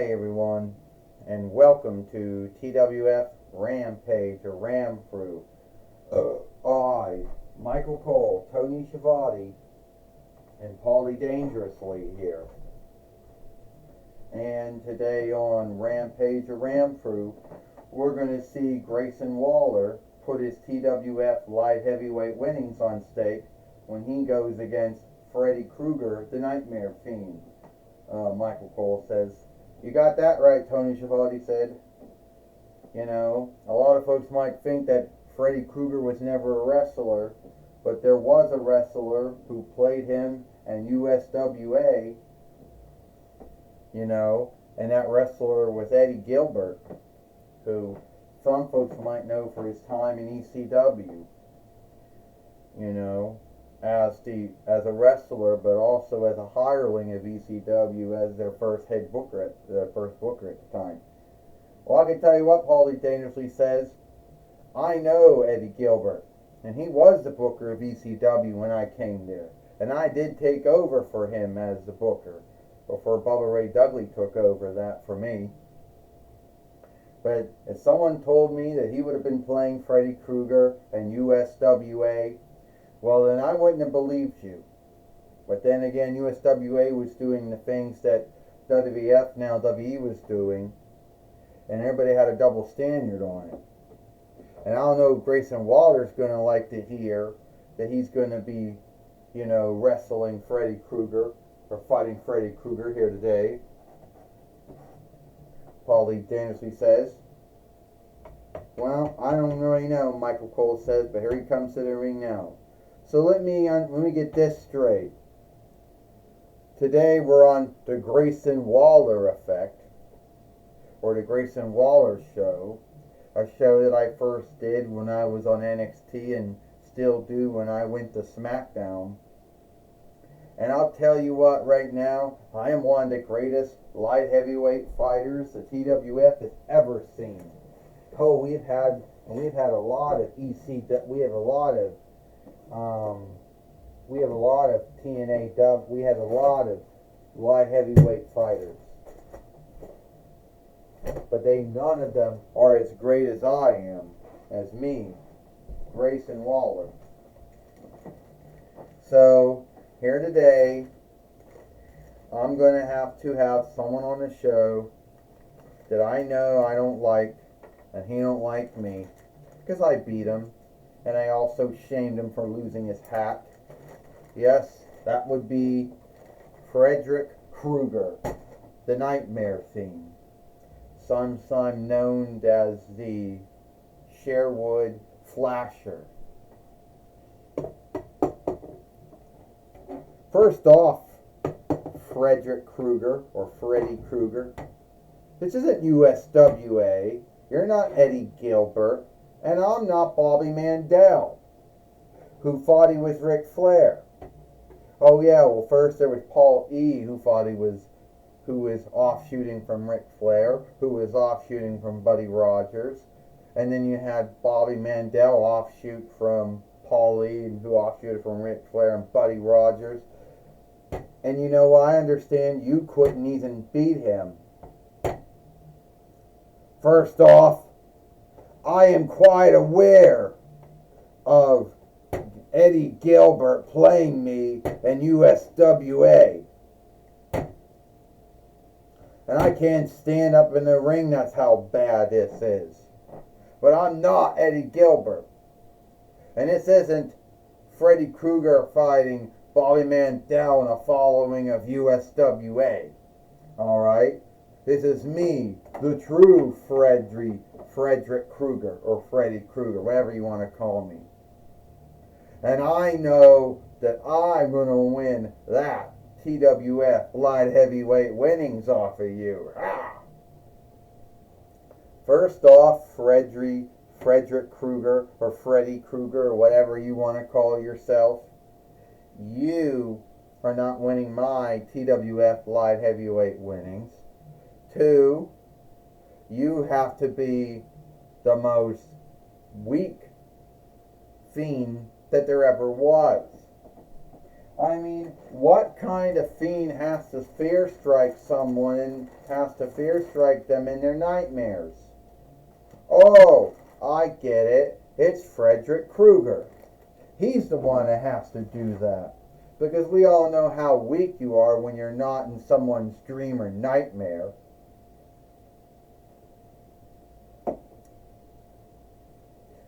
Hi everyone, and welcome to TWF Rampage or Ram Crew. I, Michael Cole, Tony Schiavone, and Paulie Dangerously here. And today on Rampage or Ram Crew, we're going to see Grayson Waller put his TWF light heavyweight winnings on stake when he goes against Freddy Krueger, the Nightmare Fiend. Michael Cole says, "You got that right," Tony Schiavone said. You know, a lot of folks might think that Freddy Krueger was never a wrestler, but there was a wrestler who played him in USWA, you know, and that wrestler was Eddie Gilbert, who some folks might know for his time in ECW, you know, as a wrestler, but also as a hireling of ECW as their first booker at the time. Well, I can tell you what Paulie Dangerously says. I know Eddie Gilbert, and he was the booker of ECW when I came there, and I did take over for him as the booker before Bubba Ray Dudley took over that for me. But if someone told me that he would have been playing Freddy Krueger in USWA, well, then I wouldn't have believed you. But then again, USWA was doing the things that WWF, now WE, was doing, and everybody had a double standard on it. And I don't know if Grayson Waller's going to like to hear that he's going to be, you know, wrestling Freddy Krueger, or fighting Freddy Krueger here today. Paulie Dangerously says. Well, I don't really know, Michael Cole says, but here he comes to the ring now. So let me get this straight. Today we're on the Grayson Waller effect, or the Grayson Waller show, a show that I first did when I was on NXT and still do when I went to SmackDown. And I'll tell you what, right now, I am one of the greatest light heavyweight fighters the TWF has ever seen. Oh, we've had a lot of we have a lot of TNA dub. We have a lot of light heavyweight fighters, but none of them are as great as I am, as me, Grayson Waller. So here today, I'm going to have someone on the show that I know I don't like, and he don't like me, because I beat him. And I also shamed him for losing his hat. Yes, that would be Frederick Krueger, the Nightmare Fiend. Sometimes known as the Sherwood Flasher. First off, Frederick Krueger, or Freddy Krueger, this isn't USWA. You're not Eddie Gilbert. And I'm not Bobby Mandel, who thought he was Ric Flair. Oh yeah, well first there was Paul E, who was offshooting from Ric Flair, who was offshooting from Buddy Rogers. And then you had Bobby Mandel offshoot from Paul E, who offshooted from Ric Flair and Buddy Rogers. And you know, I understand you couldn't even beat him. First off, I am quite aware of Eddie Gilbert playing me in USWA. And I can't stand up in the ring, that's how bad this is. But I'm not Eddie Gilbert. And this isn't Freddy Krueger fighting Bobby Mandel in a following of USWA. Alright? This is me, the true Frederick Krueger, or Freddy Krueger, whatever you want to call me. And I know that I'm going to win that TWF light heavyweight winnings off of you. Ah! First off, Frederick Krueger, or Freddy Krueger, or whatever you want to call yourself, you are not winning my TWF light heavyweight winnings. 2, you have to be the most weak fiend that there ever was. I mean, what kind of fiend has to fear strike someone and has to fear strike them in their nightmares? Oh, I get it. It's Frederick Krueger. He's the one that has to do that. Because we all know how weak you are when you're not in someone's dream or nightmare.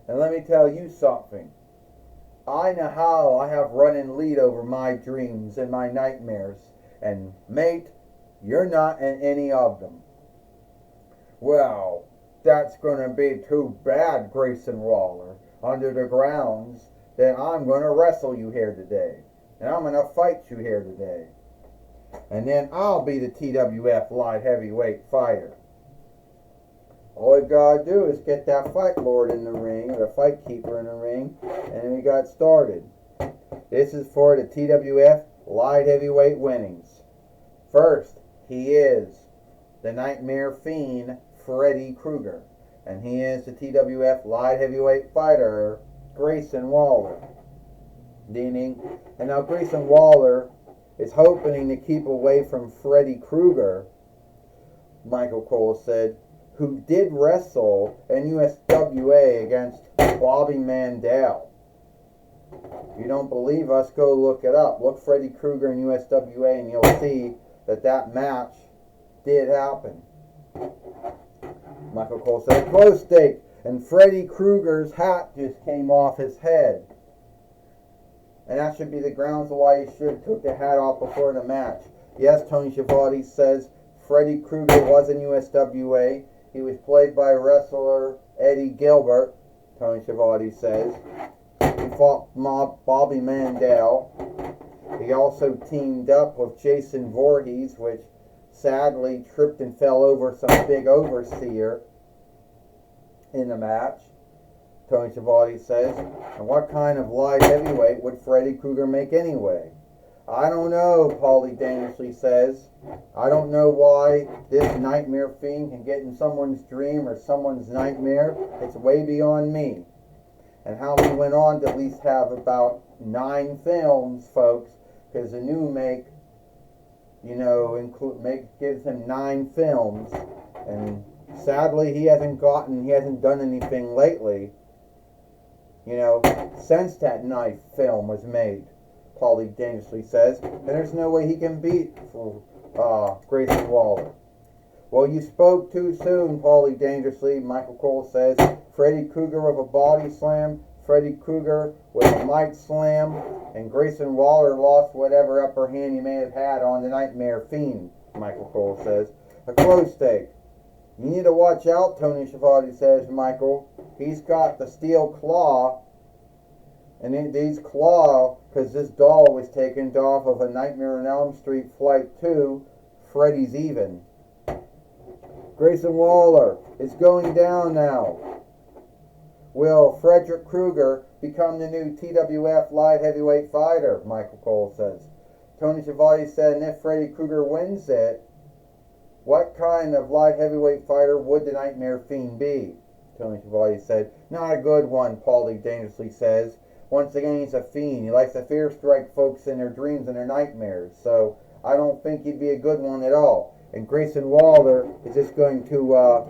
And let me tell you something. I know how I have run and lead over my dreams and my nightmares. And mate, you're not in any of them. Well, that's going to be too bad, Grayson Waller. Under the grounds that I'm going to wrestle you here today. And I'm going to fight you here today. And then I'll be the TWF light heavyweight fighter. All we gotta do is get that fight lord in the ring, or the fight keeper in the ring, and then we got started. This is for the TWF light heavyweight winnings. First, he is the Nightmare Fiend, Freddy Krueger. And he is the TWF light heavyweight fighter, Grayson Waller. Ding. And now Grayson Waller is hoping to keep away from Freddy Krueger, Michael Cole said, who did wrestle in USWA against Bobby Mandel. If you don't believe us, go look it up. Look Freddy Krueger in USWA and you'll see that that match did happen. Michael Cole said, close stake, and Freddy Krueger's hat just came off his head. And that should be the grounds of why he should have took the hat off before the match. Yes, Tony Schiavone says Freddy Krueger was in USWA. He was played by wrestler Eddie Gilbert, Tony Schiavone says. He fought Bobby Mandel. He also teamed up with Jason Voorhees, which sadly tripped and fell over some big overseer in the match, Tony Schiavone says. And what kind of light heavyweight would Freddy Krueger make anyway? I don't know, Paulie Dangerously says. I don't know why this Nightmare Fiend can get in someone's dream or someone's nightmare. It's way beyond me. And how he went on to at least have about 9 films, folks, because the new make, gives him 9 films. And sadly, he hasn't done anything lately, since that knife film was made, Paulie Dangerously says. And there's no way he can beat Grayson Waller. Well, you spoke too soon, Paulie Dangerously, Michael Cole says. Freddy Krueger with a body slam, Freddy Krueger with a mic slam, and Grayson Waller lost whatever upper hand he may have had on the Nightmare Fiend, Michael Cole says. A close stake. You need to watch out, Tony Schiavone says, Michael. He's got the steel claw, and these claw, because this doll was taken off of a Nightmare on Elm Street Flight 2, Freddy's Even. Grayson Waller is going down now. Will Frederick Krueger become the new TWF light heavyweight fighter? Michael Cole says. Tony Schiavone said, and if Freddy Krueger wins it, what kind of light heavyweight fighter would the Nightmare Fiend be? Tony Schiavone said. Not a good one, Paulie Dangerously says. Once again, he's a fiend. He likes to fear strike folks in their dreams and their nightmares. So I don't think he'd be a good one at all. And Grayson Waller is just going to,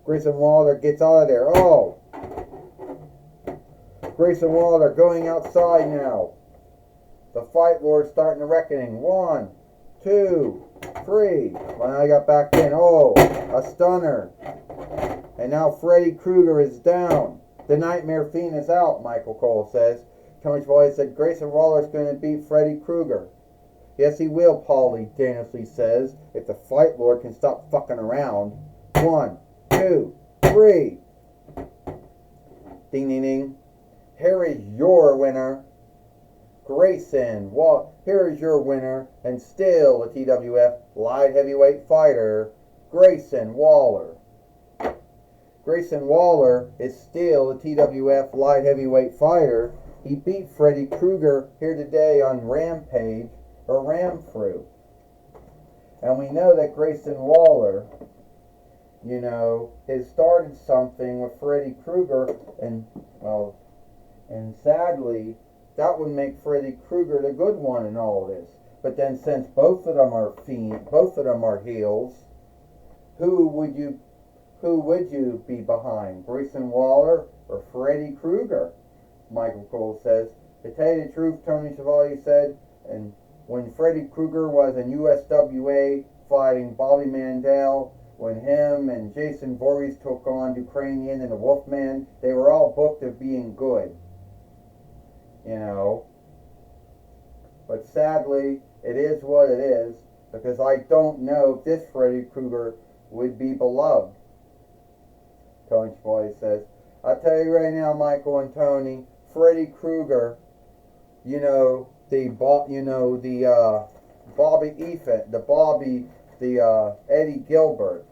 Grayson Waller gets out of there. Oh! Grayson Waller going outside now. The Fight Lord's starting the reckoning. 1, 2, 3. Well, now I got back in. Oh, a stunner. And now Freddy Krueger is down. The Nightmare Fiend is out, Michael Cole says. Tony Schiavone said Grayson Waller is going to beat Freddy Krueger. Yes, he will, Paulie Dangerously says, if the Fight Lord can stop fucking around. 1, 2, 3. Ding, ding, ding. Here is your winner, Grayson. Here is your winner, and still a TWF light heavyweight fighter, Grayson Waller. Grayson Waller is still a TWF light heavyweight fighter. He beat Freddy Krueger here today on Rampage, or Ramfru. And we know that Grayson Waller, has started something with Freddy Krueger, and sadly, that would make Freddy Krueger the good one in all this. But then since both of them are fiends, both of them are heels, who would you be behind? Grayson Waller or Freddy Krueger? Michael Cole says. To tell you the truth, Tony Schiavone said, and when Freddy Krueger was in USWA fighting Bobby Mandel, when him and Jason Voorhees took on Ukrainian and the Wolfman, they were all booked of being good. You know. But sadly, it is what it is, because I don't know if this Freddy Krueger would be beloved. Tony Schiavone says, I'll tell you right now, Michael and Tony, Freddy Krueger, Eddie Gilbert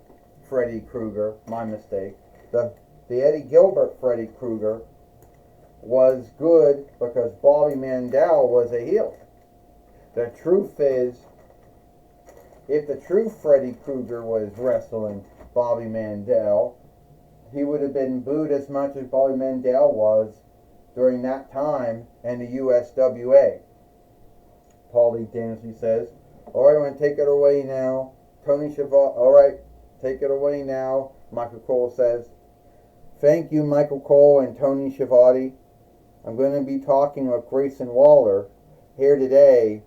Freddy Krueger, my mistake. The Eddie Gilbert Freddy Krueger was good because Bobby Mandel was a heel. The truth is, if the true Freddy Krueger was wrestling Bobby Mandel, he would have been booed as much as Bobby Mandel was during that time in the USWA. Paulie Dempsey says, alright, I'm going to take it away now. Tony Schiavone, alright, take it away now. Michael Cole says, thank you, Michael Cole and Tony Schiavone. I'm going to be talking with Grayson Waller here today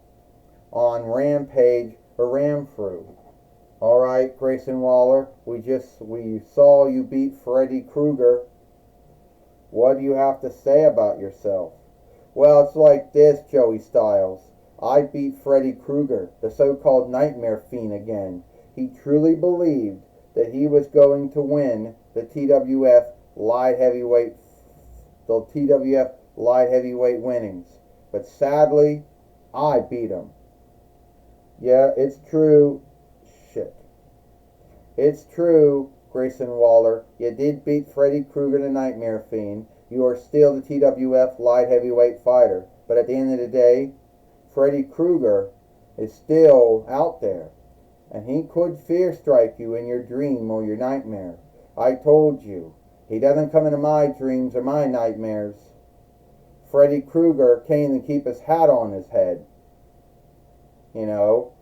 on Rampage or Ramfru. Alright, Grayson Waller, we saw you beat Freddy Krueger. What do you have to say about yourself? Well, it's like this, Joey Styles. I beat Freddy Krueger, the so-called Nightmare Fiend, again. He truly believed that he was going to win the TWF light heavyweight winnings. But sadly, I beat him. Yeah, it's true. Shit. It's true, Grayson Waller. You did beat Freddy Krueger, the Nightmare Fiend. You are still the TWF light heavyweight fighter. But at the end of the day, Freddy Krueger is still out there. And he could fear strike you in your dream or your nightmare. I told you, he doesn't come into my dreams or my nightmares. Freddy Krueger can't even keep his hat on his head. You know.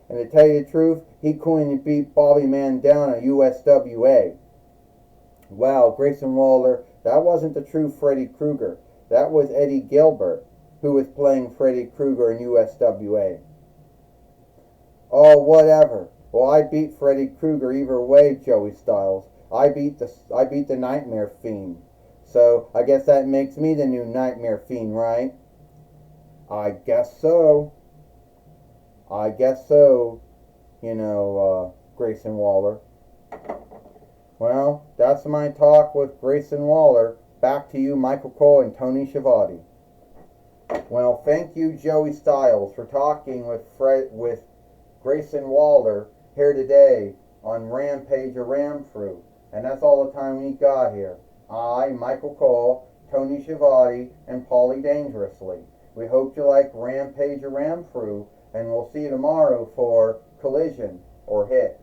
And to tell you the truth, he couldn't beat Bobby Mandel in USWA. Well, Grayson Waller, that wasn't the true Freddy Krueger. That was Eddie Gilbert, who was playing Freddy Krueger in USWA. Oh, whatever. Well, I beat Freddy Krueger either way, Joey Styles. I beat the Nightmare Fiend. So, I guess that makes me the new Nightmare Fiend, right? I guess so. Grayson Waller. Well, that's my talk with Grayson Waller. Back to you, Michael Cole and Tony Schiavone. Well, thank you, Joey Styles, for talking with Grayson Waller here today on Rampage or Ramfru. And that's all the time we got here. I, Michael Cole, Tony Schiavone, and Paulie Dangerously. We hope you like Rampage or Ramfru, and we'll see you tomorrow for Collision or Hit.